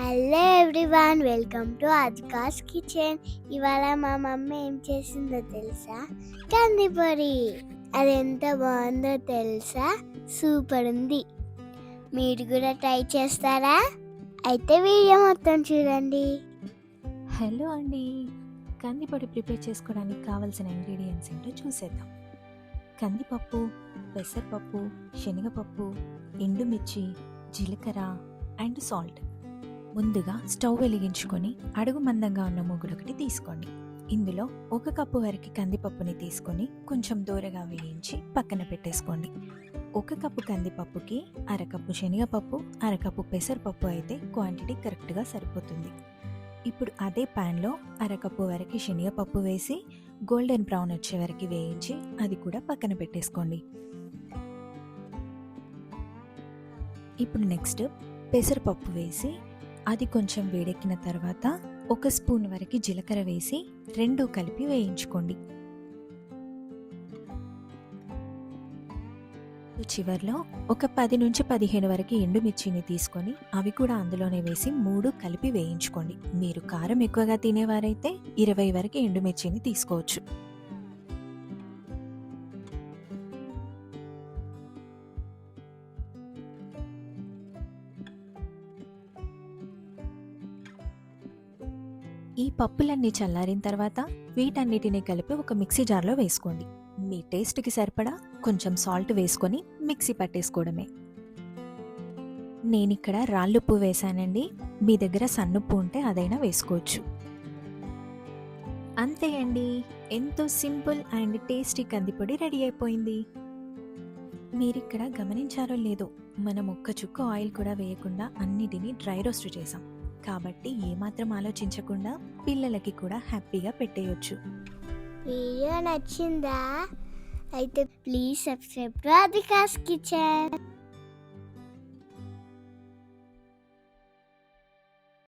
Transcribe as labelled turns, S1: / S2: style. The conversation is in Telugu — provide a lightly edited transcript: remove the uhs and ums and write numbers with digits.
S1: హలో ఎవ్రీవన్, వెల్కమ్ టు అదికాస్ కిచెన్. ఇవాళ మా మమ్మీ ఏం చేసిందో తెలుసా? కందిపొడి. అది ఎంత బాగుందో తెలుసా? సూపర్ ఉంది. మీరు కూడా ట్రై చేస్తారా? అయితే వీడియో మొత్తం చూడండి.
S2: హలో అండి. కందిపొడి ప్రిపేర్ చేసుకోవడానికి కావాల్సిన ఇంగ్రీడియంట్స్ ఏంటో చూసేద్దాం. కందిపప్పు, పెసరపప్పు, శనగపప్పు, ఎండుమిర్చి, జీలకర్ర అండ్ సాల్ట్. ముందుగా స్టవ్ వెలిగించుకొని అడుగు మందంగా ఉన్న మూగుడు ఒకటి తీసుకోండి. ఇందులో 1 కప్పు వరకు కందిపప్పుని తీసుకొని కొంచెం దూరగా వేయించి పక్కన పెట్టేసుకోండి. 1 కప్పు కందిపప్పుకి 1/2 కప్పు శనగపప్పు, 1/2 కప్పు పెసరపప్పు అయితే క్వాంటిటీ కరెక్ట్గా సరిపోతుంది. ఇప్పుడు అదే ప్యాన్లో 1/2 కప్పు వరకు శనగపప్పు వేసి గోల్డెన్ బ్రౌన్ వచ్చే వరకు వేయించి అది కూడా పక్కన పెట్టేసుకోండి. ఇప్పుడు నెక్స్ట్ పెసరపప్పు వేసి అది కొంచెం వేడెక్కిన తర్వాత 1 స్పూన్ వరకు జీలకర్ర వేసి 2 కలిపి వేయించుకోండి. చివర్లో ఒక 10 నుంచి 15 వరకు ఎండుమిర్చిని తీసుకొని అవి కూడా అందులోనే వేసి 3 కలిపి వేయించుకోండి. మీరు కారం ఎక్కువగా తినేవారైతే 20 వరకు ఎండుమిర్చిని తీసుకోవచ్చు. ఈ పప్పులన్నీ చల్లారిన తర్వాత వీటన్నిటిని కలిపి ఒక మిక్సీ జార్లో వేసుకోండి. మీ టేస్ట్కి సరిపడా కొంచెం సాల్ట్ వేసుకొని మిక్సీ పట్టేసుకోవడమే. నేనిక్కడ రాళ్ళుప్పు వేసానండి. మీ దగ్గర సన్నుప్పు ఉంటే అదైనా వేసుకోవచ్చు. అంతే అండి, ఎంతో సింపుల్ అండ్ టేస్టీ కందిపొడి రెడీ అయిపోయింది. మీరిక్కడ గమనించారో లేదో, మనం ఒక్క చుక్క ఆయిల్ కూడా వేయకుండా అన్నిటినీ డ్రై రోస్ట్ చేసాం. కాబట్టి ఏమాత్రం ఆలోచించకుండా పిల్లలకి కూడా హ్యాపీగా పెట్టేయొచ్చు.
S1: వీడియో నచ్చిందా? అయితే ప్లీజ్ సబ్స్క్రైబ్ టు అదికాస్ కిచెన్.